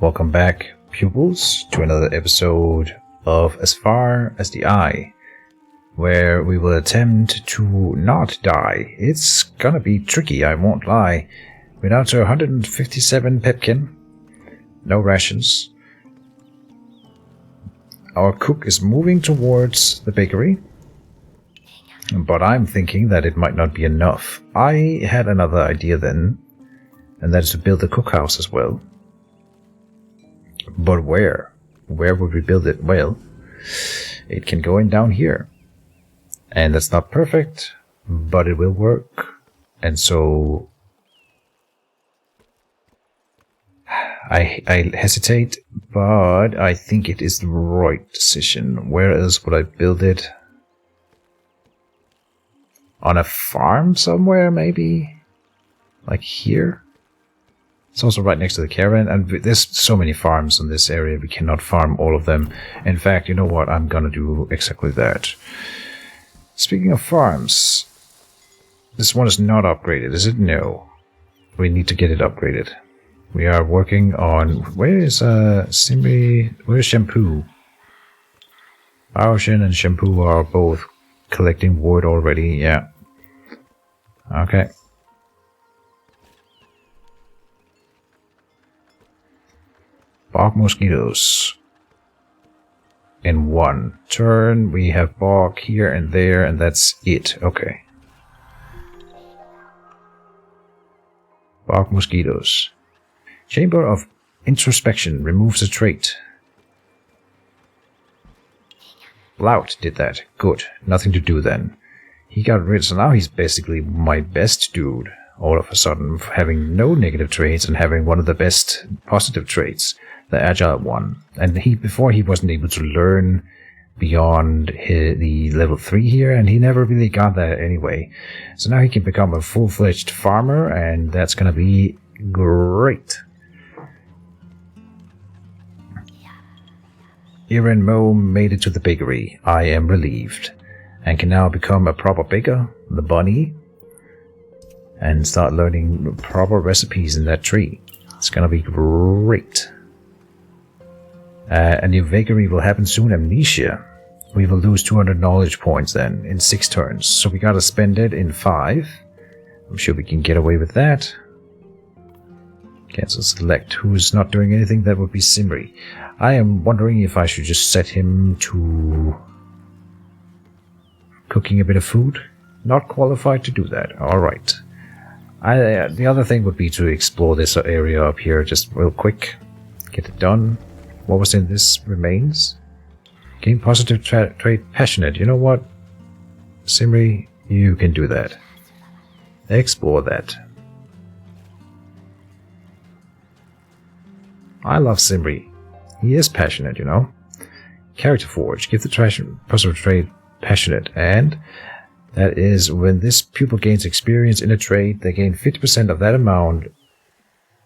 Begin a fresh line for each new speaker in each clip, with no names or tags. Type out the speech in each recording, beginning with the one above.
Welcome back, pupils, to another episode of As Far as the Eye, where we will attempt to not die. It's gonna be tricky, I won't lie. We're down to 157 pepkin. No rations. Our cook is moving towards the bakery, but I'm thinking that it might not be enough. I had another idea then, and that is to build a cookhouse as well. But where? Where would we build it? Well, it can go in down here. And that's not perfect, but it will work. And so I hesitate, but I think it is the right decision. Where else would I build it? On a farm somewhere, maybe? Like here? It's also right next to the caravan, and there's so many farms in this area, we cannot farm all of them. In fact, you know what? I'm gonna do exactly that. Speaking of farms, this one is not upgraded, is it? No. We need to get it upgraded. We are working on... Where is Simri? Where's Shampoo? Aoshin and Shampoo are both collecting wood already, yeah. Okay. Bark mosquitoes. In one turn, we have bark here and there, and that's it. Okay. Bark mosquitoes. Chamber of Introspection removes a trait. Blout did that. Good. Nothing to do then. He got rid, so now he's basically my best dude. All of a sudden, having no negative traits and having one of the best positive traits. The agile one. And before he wasn't able to learn beyond the level 3 here, and he never really got that anyway. So now he can become a full-fledged farmer, and that's gonna be great. Iren Mo made it to the bakery. I am relieved. And can now become a proper baker, the bunny, and start learning proper recipes in that tree. It's gonna be great. A new bakery will happen soon. Amnesia. We will lose 200 knowledge points then in 6 turns. So we gotta spend it in 5. I'm sure we can get away with that. Cancel select. Who's not doing anything? That would be Simri. I am wondering if I should just set him to cooking a bit of food. Not qualified to do that. Alright. The other thing would be to explore this area up here just real quick. Get it done. What was in this remains? Gain positive trait passionate. You know what? Simri, you can do that. Explore that. I love Simri. He is passionate, you know. Character Forge. Give the positive trait passionate. And that is when this pupil gains experience in a trait, they gain 50% of that amount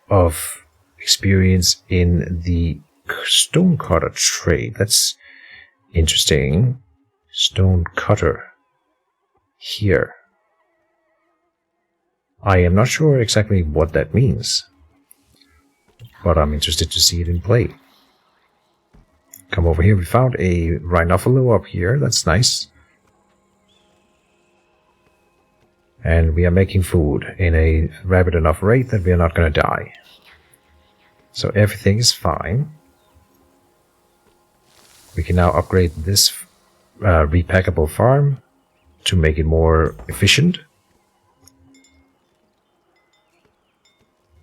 of experience in the Stonecutter trait. That's interesting. Stonecutter. Here. I am not sure exactly what that means, but I'm interested to see it in play. Come over here. We found a rhinophilo up here. That's nice. And we are making food in a rapid enough rate that we are not going to die. So everything is fine. We can now upgrade this repackable farm to make it more efficient.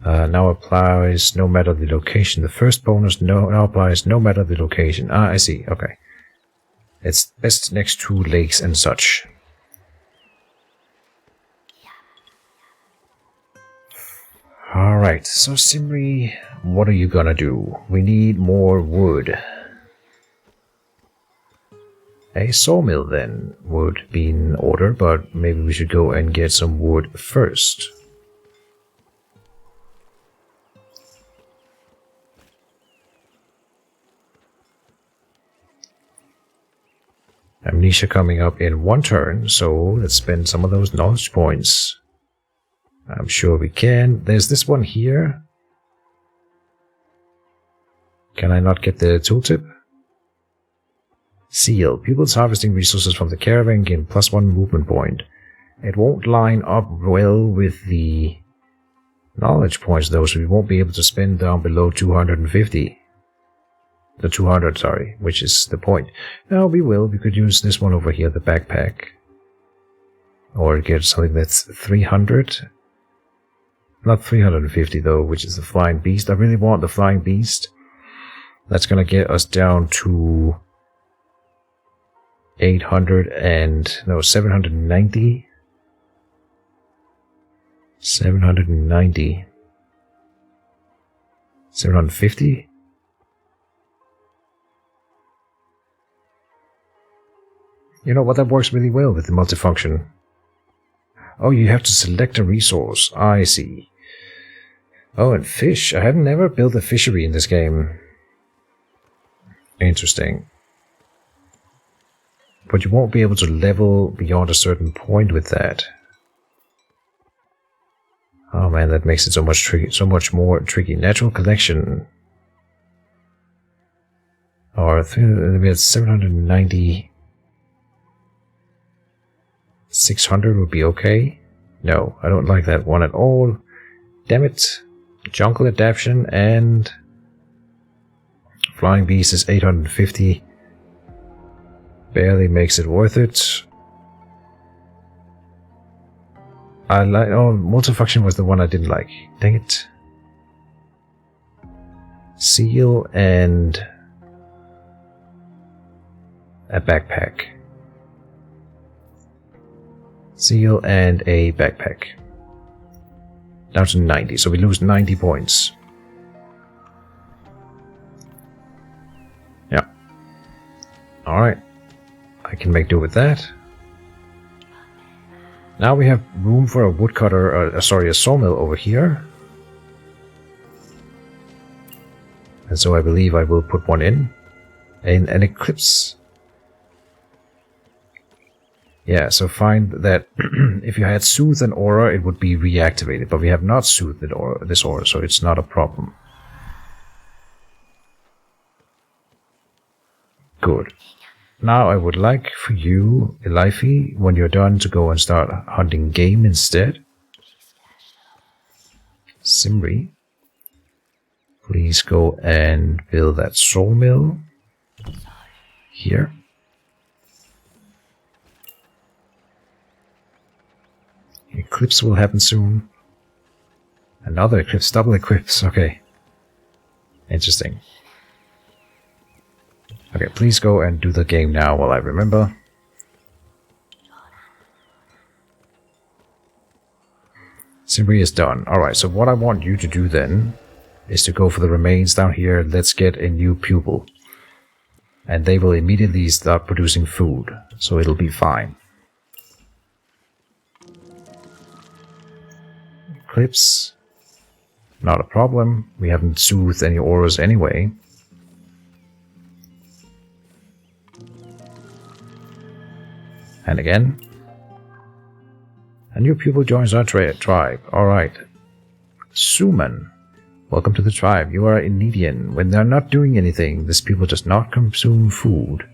Now applies no matter the location. The first bonus now applies no matter the location. Ah, I see. Okay. It's best next to lakes and such. Alright, so Simri, what are you gonna do? We need more wood. A sawmill then would be in order, but maybe we should go and get some wood first. Amnesia coming up in 1 turn, so let's spend some of those knowledge points. I'm sure we can. There's this one here. Can I not get the tooltip? Seal. Pupils harvesting resources from the caravan gain +1 movement point. It won't line up well with the knowledge points though, so we won't be able to spend down below 250. The 200, sorry, which is the point. No, we will. We could use this one over here, the backpack. Or get something that's 300. Not 350 though, which is the flying beast. I really want the flying beast. That's gonna get us down to 790. 790. 750? You know what, that works really well with the multifunction. Oh, you have to select a resource. I see. Oh, and fish. I have never built a fishery in this game. Interesting. But you won't be able to level beyond a certain point with that. Oh man, that makes it so much tricky, so much more tricky. Natural collection. Or 790. 600 would be okay. No, I don't like that one at all. Damn it. Jungle adaptation and flying beast is 850. Barely makes it worth it. I like. Oh, multifunction was the one I didn't like. Dang it. Seal and a backpack. Seal and a backpack. Down to 90, so we lose 90 points. Yeah. Alright. I can make do with that. Now we have room for a woodcutter, a sawmill over here. And so I believe I will put one in. An eclipse. Yeah, so find that if you had Soothe and Aura, it would be reactivated, but we have not soothed this aura, so it's not a problem. Good. Now I would like for you, Elifi, when you're done, to go and start hunting game instead. Simri, please go and build that sawmill here. Eclipse will happen soon. Another eclipse, double eclipse, okay. Interesting. Okay, please go and do the game now while I remember. Simri is done. Alright, so what I want you to do then is to go for the remains down here. Let's get a new pupil. And they will immediately start producing food, so it'll be fine. Eclipse. Not a problem. We haven't soothed any auras anyway. And again. A new pupil joins our tribe. Alright. Suman. Welcome to the tribe. You are an Indian. When they're not doing anything, this pupil does not consume food.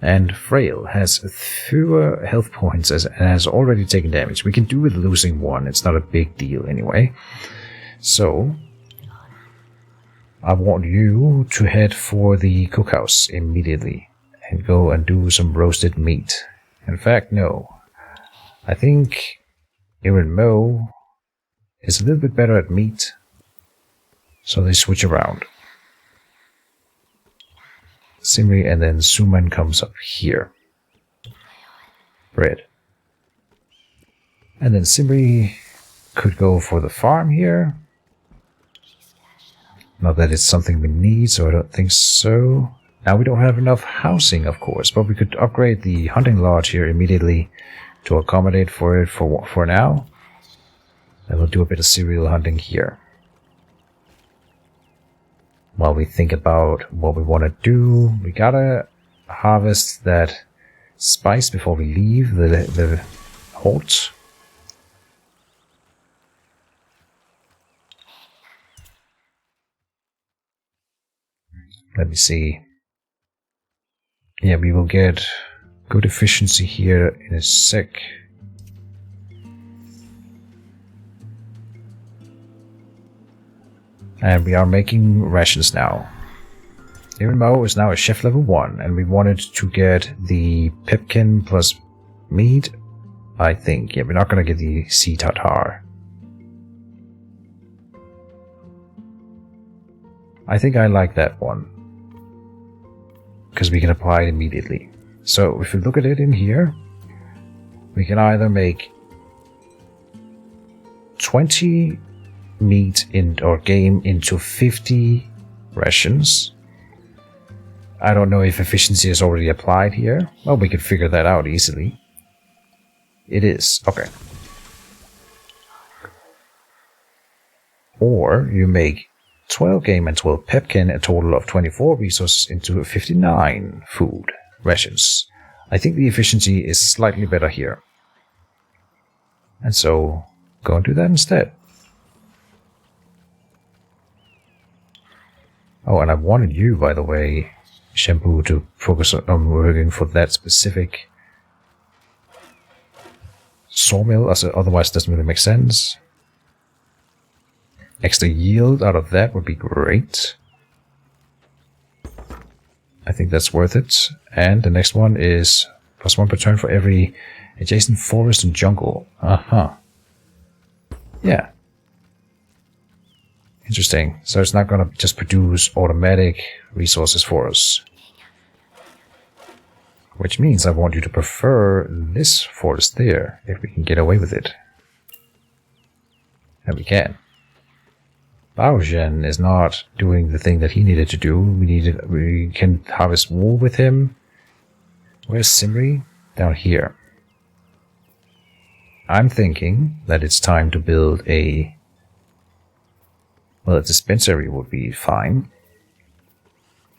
And Frail has fewer health points and has already taken damage. We can do with losing one. It's not a big deal anyway. So, I want you to head for the cookhouse immediately and go and do some roasted meat. In fact, no. I think Iron Mo is a little bit better at meat, so they switch around. Simri and then Suman comes up here. Bread. And then Simri could go for the farm here. Not that it's something we need, so I don't think so. Now we don't have enough housing, of course, but we could upgrade the hunting lodge here immediately to accommodate for it for now. And we'll do a bit of serial hunting here. While we think about what we want to do, we gotta harvest that spice before we leave the halt. Let me see. Yeah, we will get good efficiency here in a sec. And we are making rations now. Mo is now a chef level 1, and we wanted to get the pipkin plus meat, I think. Yeah, we're not going to get the sea tartar. I think I like that one, because we can apply it immediately. So if we look at it in here, we can either make 20 meat or game into 50 rations. I don't know if efficiency is already applied here. Well, we can figure that out easily. It is. Okay. Or you make 12 game and 12 pepkin, a total of 24 resources into 59 food rations. I think the efficiency is slightly better here. And so, go and do that instead. Oh, and I wanted you, by the way, Shampoo, to focus on working for that specific sawmill, as otherwise it doesn't really make sense. Extra yield out of that would be great. I think that's worth it. And the next one is +1 per turn for every adjacent forest and jungle. Yeah. Interesting. So it's not going to just produce automatic resources for us. Which means I want you to prefer this forest there, if we can get away with it. And we can. Keejchen is not doing the thing that he needed to do. We can harvest wool with him. Where's Simri? Down here. I'm thinking that it's time to build a... Well, a dispensary would be fine.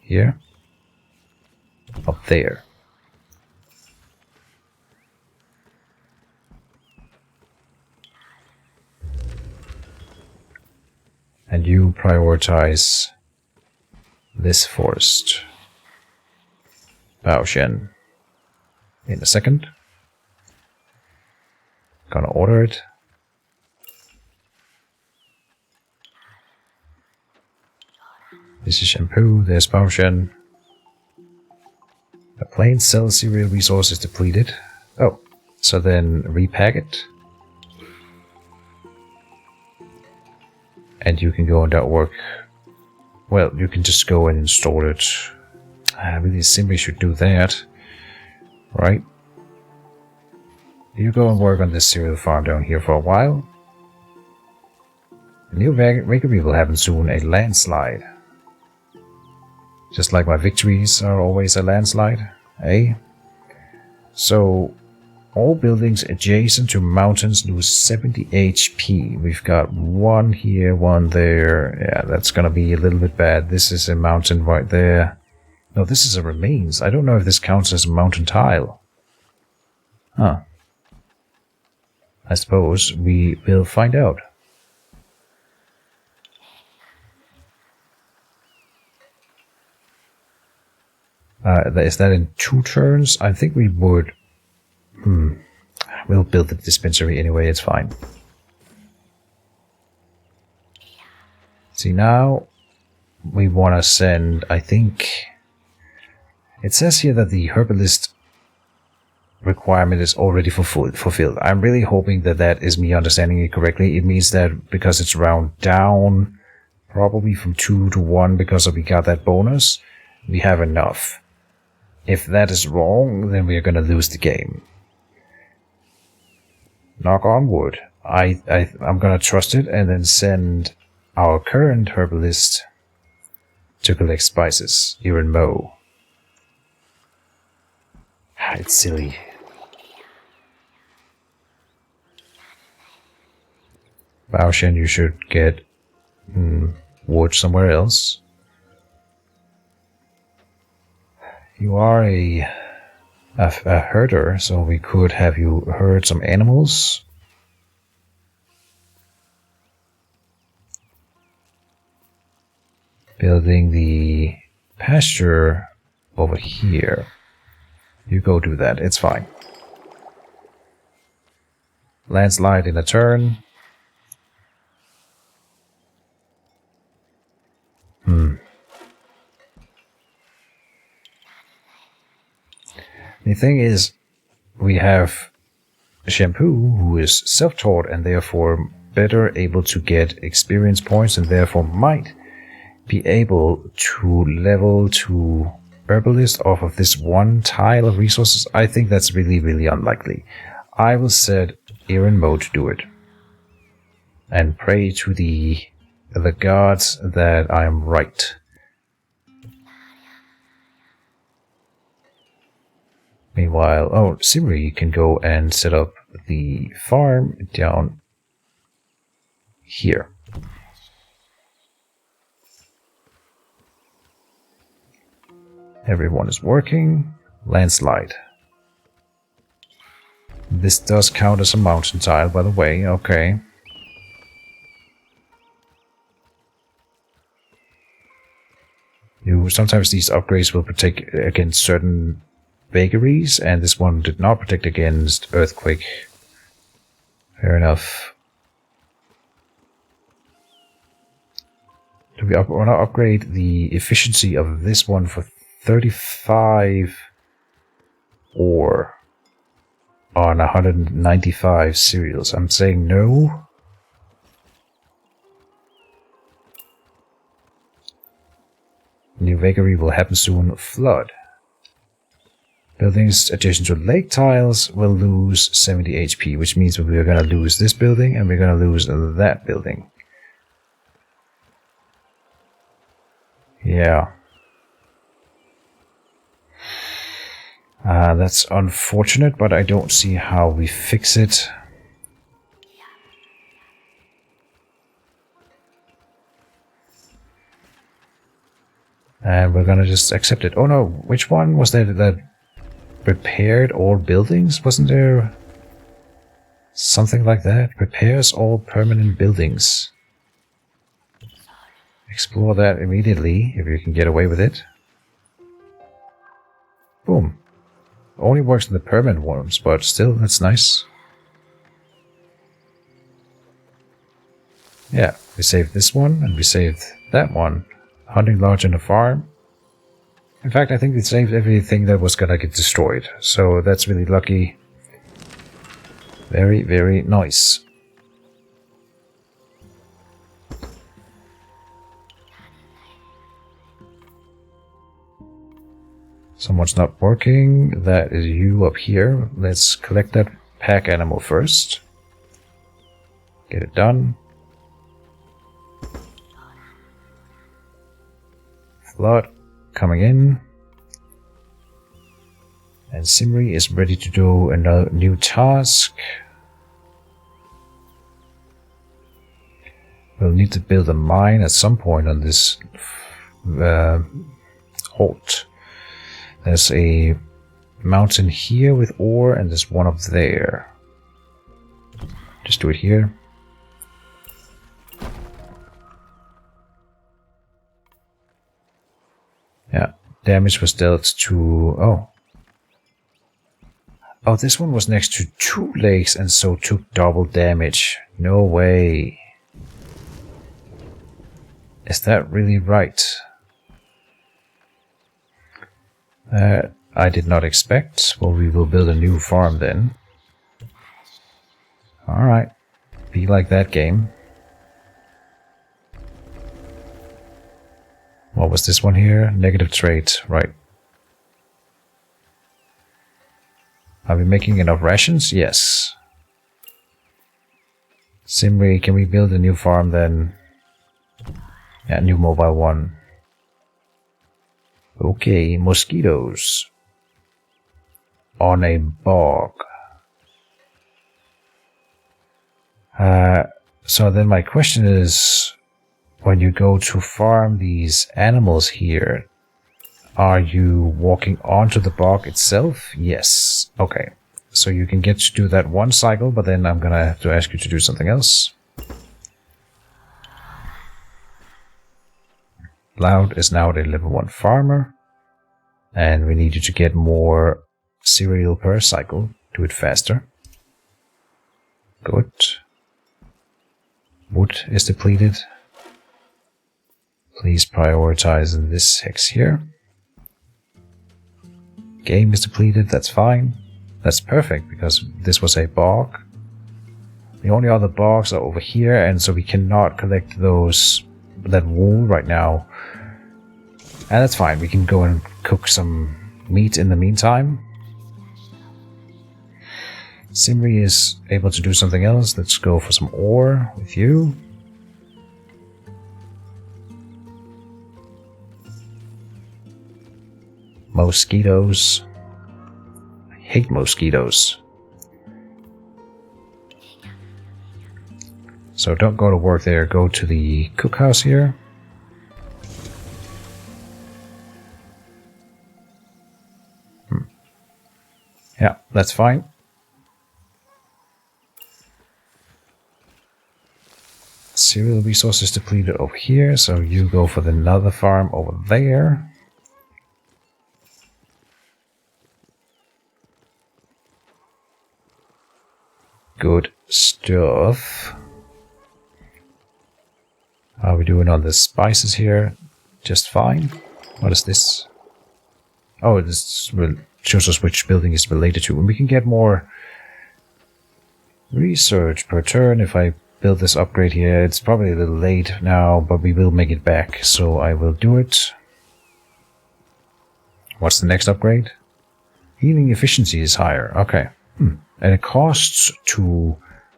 Here. Up there. And you prioritize this forest. Keejchen. In a second. Gonna order it. This is Shampoo, there's Keejchen. The plain cell cereal resource is depleted. Oh, so then repack it. And you can go and work. Well, you can just go and install it. Really, Simri should do that. Right? You go and work on this cereal farm down here for a while. The new victory will happen soon, a landslide. Just like my victories are always a landslide, eh? So, all buildings adjacent to mountains lose 70 HP. We've got one here, one there. Yeah, that's gonna be a little bit bad. This is a mountain right there. No, this is a remains. I don't know if this counts as a mountain tile. Huh. I suppose we will find out. Is that in 2 turns? I think we would... We'll build the dispensary anyway, it's fine. See, now we want to send, I think... It says here that the herbalist requirement is already fulfilled. I'm really hoping that that is me understanding it correctly. It means that because it's round down, probably from 2 to 1 because we got that bonus, we have enough. If that is wrong, then we are going to lose the game. Knock on wood. I'm going to trust it and then send our current herbalist to collect spices here in Mo. It's silly. Keejchen, you should get wood somewhere else. You are a herder, so we could have you herd some animals. Building the pasture over here. You go do that, it's fine. Landslide in a turn. The thing is, we have Shampoo, who is self-taught and therefore better able to get experience points and therefore might be able to level to Herbalist off of this one tile of resources. I think that's really, really unlikely. I will set Aaron Mode to do it. And pray to the gods that I am right. Meanwhile, oh, Simri can go and set up the farm down here. Everyone is working. Landslide. This does count as a mountain tile, by the way. Okay. Sometimes these upgrades will protect against certain vagaries, and this one did not protect against earthquake. Fair enough. Do we want to upgrade the efficiency of this one for 35 ore on 195 cereals? I'm saying no. New vagary will happen soon. Flood. Buildings adjacent to lake tiles will lose 70 HP, which means we're going to lose this building and we're going to lose that building. Yeah. That's unfortunate, but I don't see how we fix it. And we're gonna just accept it. Oh no, which one was there that repaired all buildings? Wasn't there something like that? Repairs all permanent buildings. Explore that immediately, if you can get away with it. Boom. Only works in the permanent ones, but still, that's nice. Yeah, we saved this one, and we saved that one. Hunting lodge and a farm. In fact, I think we saved everything that was gonna get destroyed, so that's really lucky. Very, very nice. Someone's not working. That is you up here. Let's collect that pack animal first. Get it done. Flood coming in. And Simri is ready to do another new task. We'll need to build a mine at some point on this halt. There's a mountain here with ore, and there's one up there. Just do it here. Yeah, damage was dealt to... Oh, this one was next to 2 lakes and so took double damage. No way. Is that really right? I did not expect. Well, we will build a new farm then. Alright. Be like that game. What was this one here? Negative trait. Right. Are we making enough rations? Yes. Simri, can we build a new farm then? Yeah, new mobile one. Okay, mosquitoes. On a bog. So then my question is, when you go to farm these animals here, are you walking onto the bog itself? Yes. Okay. So you can get to do that one cycle, but then I'm gonna have to ask you to do something else. Loud is now the level 1 farmer. And we need you to get more cereal per cycle. Do it faster. Good. Wood is depleted. Please prioritize in this hex here. Game is depleted, that's fine. That's perfect, because this was a bog. The only other bogs are over here, and so we cannot collect that wool right now. And that's fine, we can go and cook some meat in the meantime. Simri is able to do something else. Let's go for some ore with you. Mosquitoes. I hate mosquitoes. So don't go to work there, go to the cookhouse here. Yeah, that's fine. Cereal resources depleted over here, so you go for the another farm over there. Good stuff. How are we doing on the spices here? Just fine. What is this? Oh, this shows us which building is related to. And we can get more research per turn if I build this upgrade here. It's probably a little late now, but we will make it back, so I will do it. What's the next upgrade? Healing efficiency is higher. Okay. And it costs 2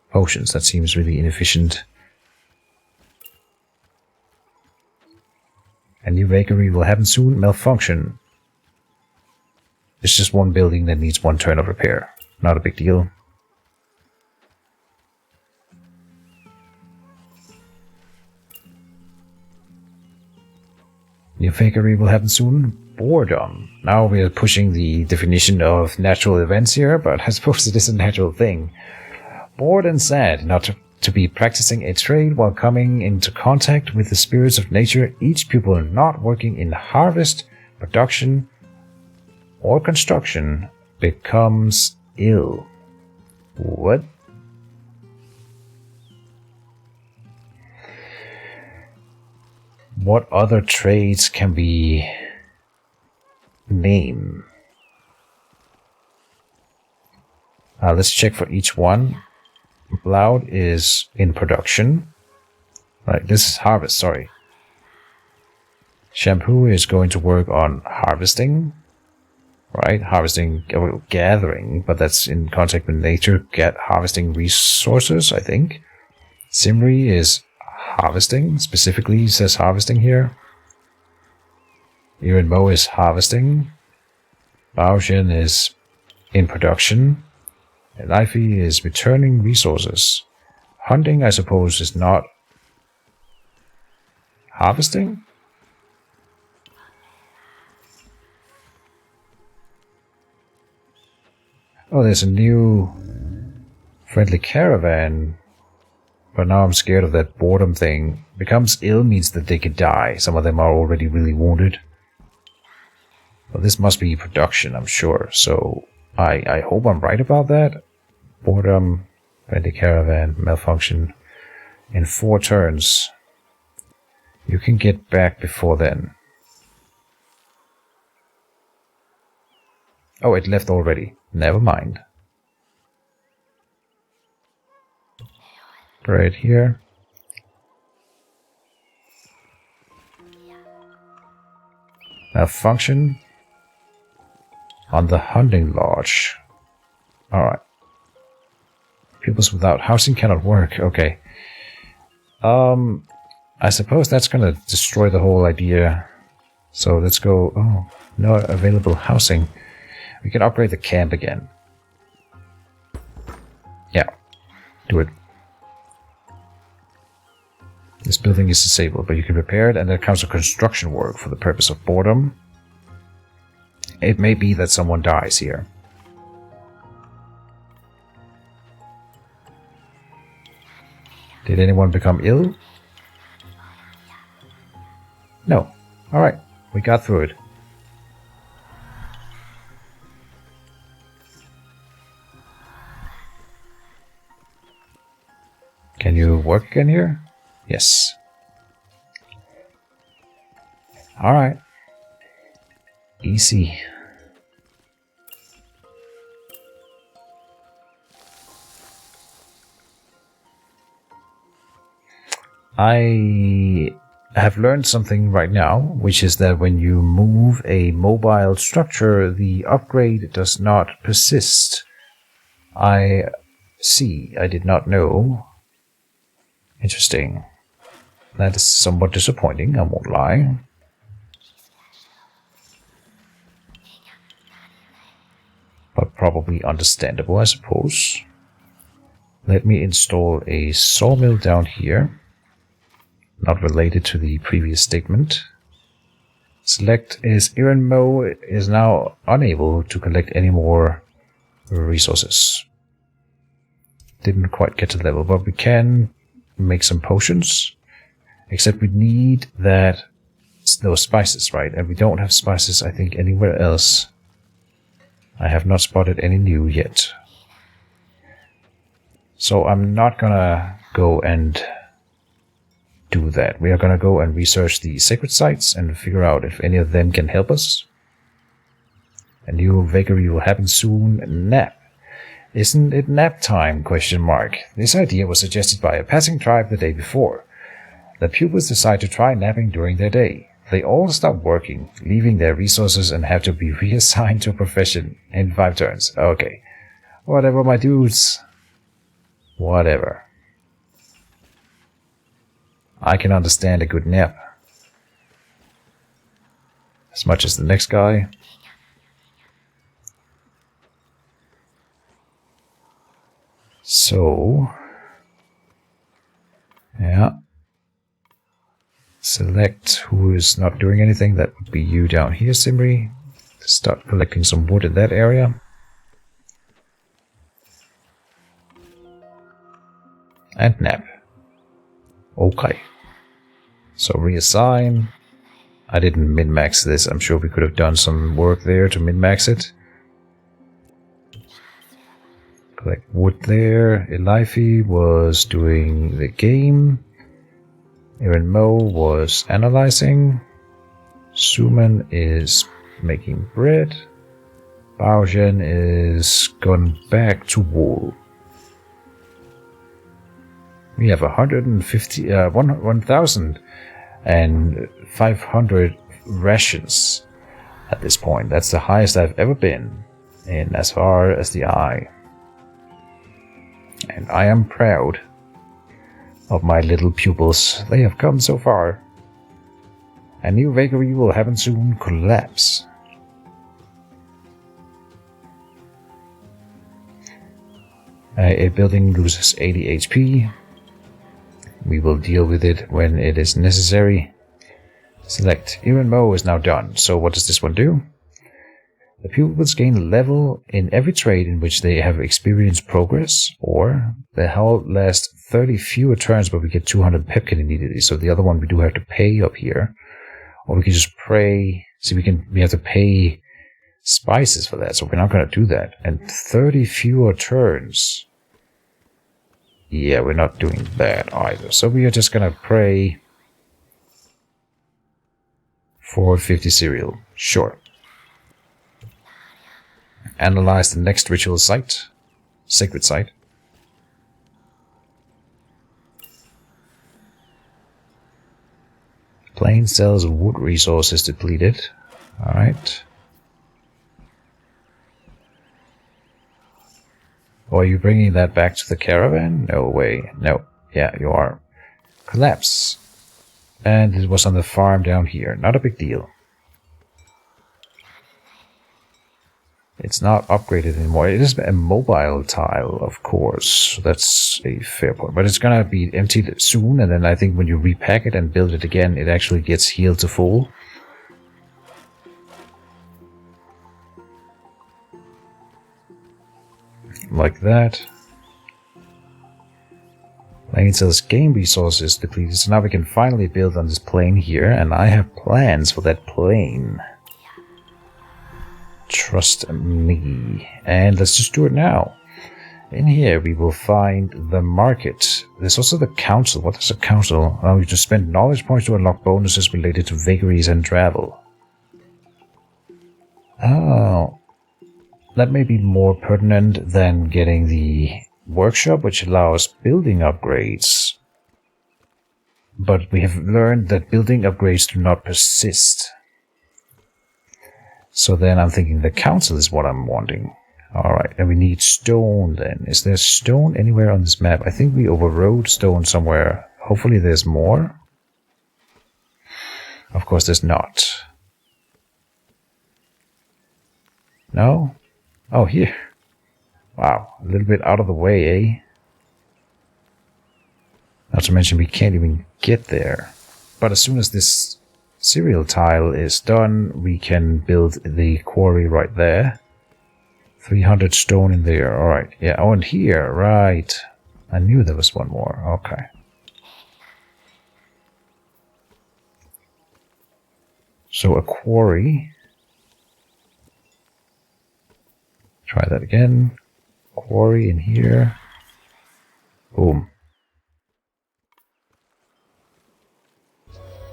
potions. That seems really inefficient. A new bakery will happen soon. Malfunction. It's just one building that needs 1 turn of repair. Not a big deal. New bakery will happen soon. Boredom. Now we are pushing the definition of natural events here, but I suppose it is a natural thing. Bored and sad not to be practicing a trade while coming into contact with the spirits of nature. Each pupil not working in harvest, production, or construction becomes ill. What? What other trades can we name? Let's check for each one. Loud is in production. Right, this is harvest, sorry. Shampoo is going to work on harvesting. Right, harvesting, gathering, but that's in contact with nature, harvesting resources, I think. Simri is harvesting, specifically says harvesting here. Irin is harvesting. Baoshen is in production. And Ify is returning resources. Hunting, I suppose, is not harvesting? Oh, there's a new friendly caravan. But now I'm scared of that boredom thing. Becomes ill means that they could die. Some of them are already really wounded. Well, this must be production, I'm sure. So I hope I'm right about that. Boredom, friendly caravan, malfunction. In 4 turns. You can get back before then. Oh, it left already. Never mind. Right here. Malfunction on the hunting lodge. Alright. Pupils without housing cannot work. Okay. I suppose that's gonna destroy the whole idea. So let's go. Oh, no available housing. We can upgrade the camp again. Yeah. Do it. This building is disabled, but you can repair it, and that counts as construction work for the purpose of boredom. It may be that someone dies here. Did anyone become ill? No. Alright, we got through it. Can you work in here? Yes. Alright. Easy. I have learned something right now, which is that when you move a mobile structure, the upgrade does not persist. I see. I did not know. Interesting. That is somewhat disappointing, I won't lie. But probably understandable, I suppose. Let me install a sawmill down here. Not related to the previous statement. Select is Ironmo is now unable to collect any more resources. Didn't quite get to level, but we can make some potions. Except we need those spices, right? And we don't have spices, I think, anywhere else. I have not spotted any new yet. So I'm not gonna go and do that. We are gonna go and research the sacred sites and figure out if any of them can help us. A new vagary will happen soon. Nap. Isn't it nap time? Question mark. This idea was suggested by a passing tribe the day before. The pupils decide to try napping during their day. They all stop working, leaving their resources and have to be reassigned to a profession in 5 turns. Okay. Whatever, my dudes. Whatever. I can understand a good nap. As much as the next guy. So... yeah. Select who is not doing anything. That would be you down here, Simri. Start collecting some wood in that area. And nap. Okay. So reassign. I didn't min-max this. I'm sure we could have done some work there to min-max it. Collect wood there. Elifi was doing the game. Aaron Mo was analyzing. Suman is making bread. Baojen is gone back to wool. We have 1,500 rations at this point. That's the highest I've ever been in as far as the eye. And I am proud of my little pupils. They have come so far. A new vagary will happen soon. Collapse. A building loses 80 HP. We will deal with it when it is necessary. Select. Aaron Mo is now done. So what does this one do? The pupils gain a level in every trade in which they have experienced progress, or the hull lasts 30 fewer turns, but we get 200 pepkin immediately. So the other one we do have to pay up here. Or we can just pray. See, we have to pay spices for that, so we're not going to do that. And 30 fewer turns. Yeah, we're not doing that either. So we are just going to pray for 50 cereal. Sure. Analyze the next ritual site. Sacred site. Plain cells of wood resources depleted. Alright. Or are you bringing that back to the caravan? No way. No. Yeah, you are. Collapse. And it was on the farm down here. Not a big deal. It's not upgraded anymore. It is a mobile tile, of course. That's a fair point. But it's gonna be emptied soon, and then I think when you repack it and build it again, it actually gets healed to full. Like that. Plane sells game resources depleted. So now we can finally build on this plane here, and I have plans for that plane. Trust me. And let's just do it now. In here we will find the market. There's also the council. What is a council? Oh, you just spend knowledge points to unlock bonuses related to vagaries and travel. Oh. That may be more pertinent than getting the workshop, which allows building upgrades. But we have learned that building upgrades do not persist. So then I'm thinking the council is what I'm wanting. Alright, and we need stone then. Is there stone anywhere on this map? I think we overrode stone somewhere. Hopefully there's more. Of course there's not. No? Oh, here. Wow, a little bit out of the way, eh? Not to mention we can't even get there. But as soon as this cereal tile is done, we can build the quarry right there. 300 stone in there, alright. Yeah, oh, and here, right. I knew there was one more, okay. So a quarry. Try that again. Quarry in here. Boom.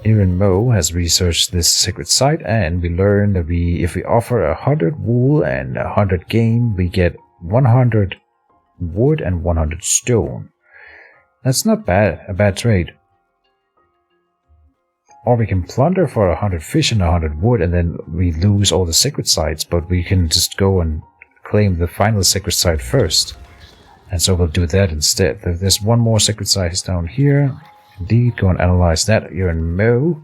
Aaron Moe has researched this secret site, and we learned that if we offer 100 wool and 100 game, we get 100 wood and 100 stone. That's not bad, a bad trade. Or we can plunder for 100 fish and 100 wood, and then we lose all the secret sites, but we can just go and claim the final secret site first. And so we'll do that instead. There's one more secret site down here. Indeed, go and analyze that. You're in Mo.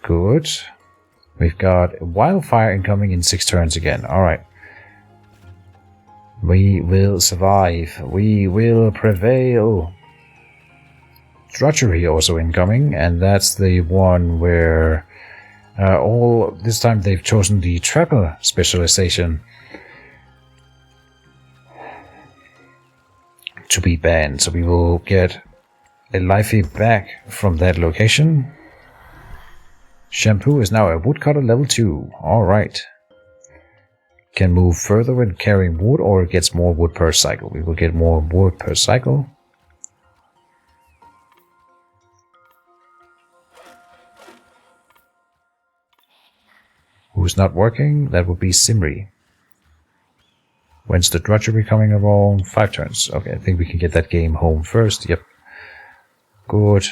Good. We've got wildfire incoming in 6 turns again. Alright. We will survive. We will prevail. Drudgery also incoming, and that's the one where this time they've chosen the trapper specialization to be banned. So we will get a Lifey back from that location. Shampoo is now a woodcutter level 2. Alright. Can move further when carrying wood, or it gets more wood per cycle. We will get more wood per cycle. Who's not working? That would be Simri. When's the drudgery coming along? 5 turns. Okay, I think we can get that game home first. Yep. Good.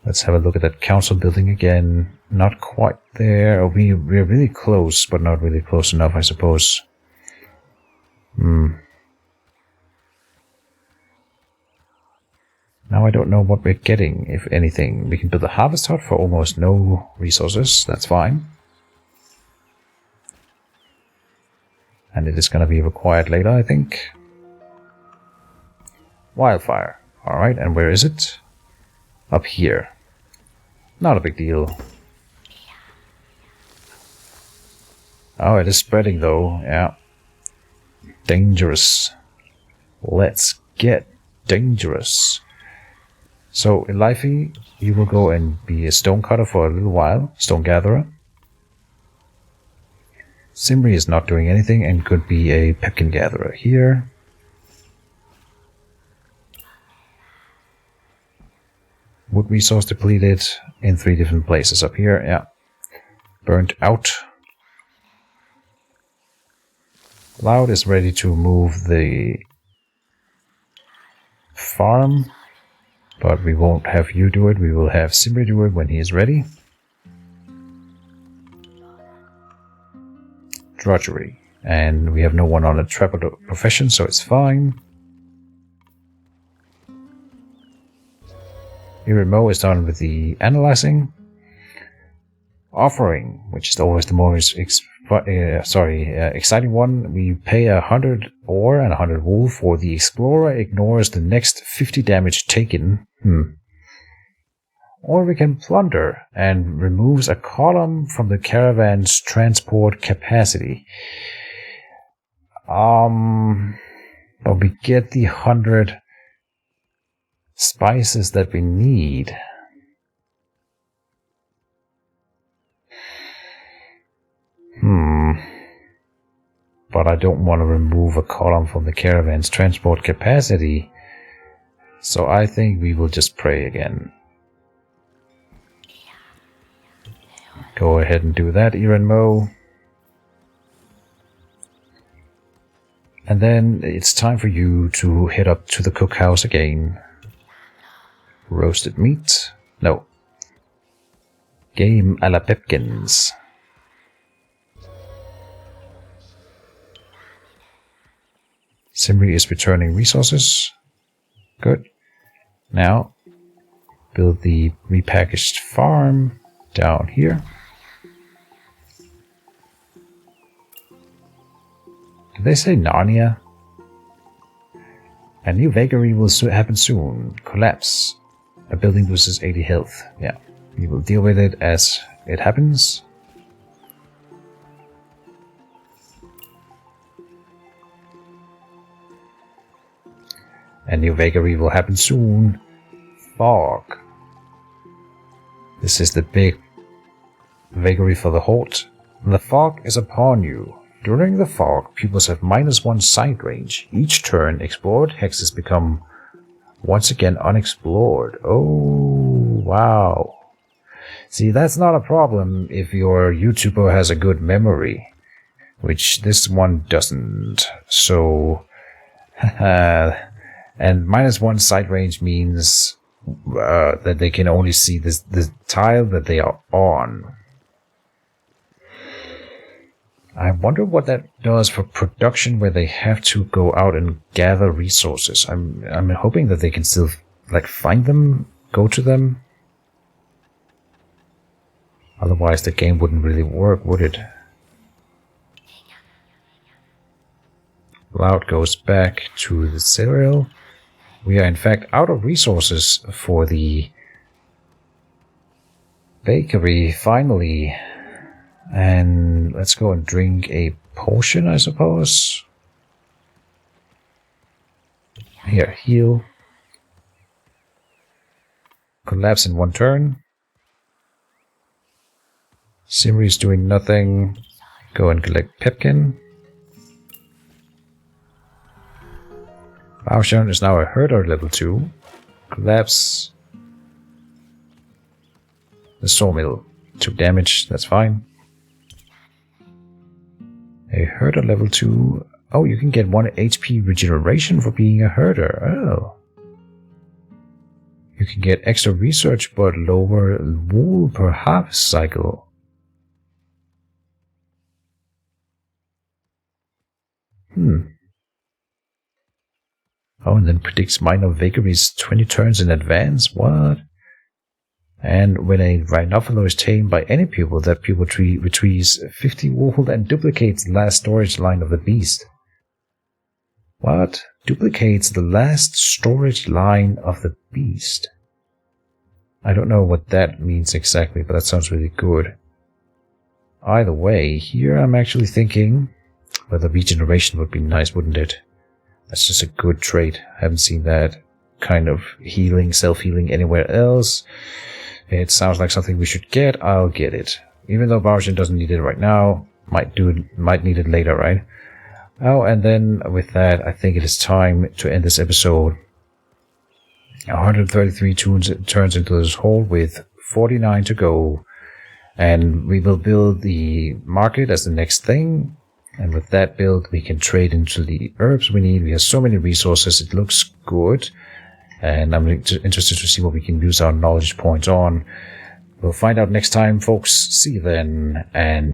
Let's have a look at that council building again. Not quite there. We're really close, but not really close enough, I suppose. Now I don't know what we're getting, if anything. We can build a harvest hut for almost no resources. That's fine. And it is going to be required later, I think. Wildfire. Alright, and where is it? Up here. Not a big deal. Oh, it is spreading though. Yeah. Dangerous. Let's get dangerous. So, Elifey, you will go and be a stone cutter for a little while. Stone gatherer. Simri is not doing anything and could be a pepkin gatherer here. Wood resource depleted in 3 different places up here. Yeah. Burnt out. Loud is ready to move the farm, but we won't have you do it. We will have Simri do it when he is ready. Drudgery. And we have no one on a trapper profession, so it's fine. Irimo is done with the analyzing. Offering, which is always the most exciting one. We pay 100 ore and 100 wool for the explorer ignores the next 50 damage taken. Or we can plunder and removes a column from the caravan's transport capacity. But we get the 100 spices that we need. But I don't want to remove a column from the caravan's transport capacity. So I think we will just pray again. Go ahead and do that, Iranmo. And then it's time for you to head up to the cookhouse again. Roasted meat? No. Game a la Pepkins. Simri is returning resources. Good. Now, build the repackaged farm down here. Did they say Narnia? A new vagary will happen soon. Collapse. A building loses 80 health. Yeah, we will deal with it as it happens. A new vagary will happen soon. Fog. This is the big vagary for the Horde. The fog is upon you. During the fog, pupils have -1 sight range. Each turn, explored hexes become once again unexplored. Oh, wow. See, that's not a problem if your YouTuber has a good memory, which this one doesn't. So, and -1 sight range means that they can only see the tile that they are on. I wonder what that does for production, where they have to go out and gather resources. I'm hoping that they can still like find them, go to them. Otherwise, the game wouldn't really work, would it? Loud goes back to the cereal. We are in fact out of resources for the bakery, finally. And let's go and drink a potion, I suppose. Here, heal. Collapse in 1 turn. Simri is doing nothing. Go and collect Pepkin. Baoshan is now a herder level 2. Collapse. The sawmill took damage, that's fine. A herder level 2. Oh, you can get 1 HP regeneration for being a herder. Oh. You can get extra research but lower wool per harvest cycle. Oh, and then predicts minor vagaries 20 turns in advance. What? And when a rhinophilo is tamed by any pupil, that pupil retrieves 50 wool and duplicates the last storage line of the beast. What? Duplicates the last storage line of the beast. I don't know what that means exactly, but that sounds really good. Either way, here I'm actually thinking whether regeneration would be nice, wouldn't it? That's just a good trait. I haven't seen that kind of healing, self-healing anywhere else. It sounds like something we should get. I'll get it. Even though Barshin doesn't need it right now, might need it later, right? Oh, and then with that, I think it is time to end this episode. 133 turns into this hole with 49 to go. And we will build the market as the next thing. And with that build, we can trade into the herbs we need. We have so many resources. It looks good. And I'm interested to see what we can use our knowledge points on. We'll find out next time, folks. See you then. And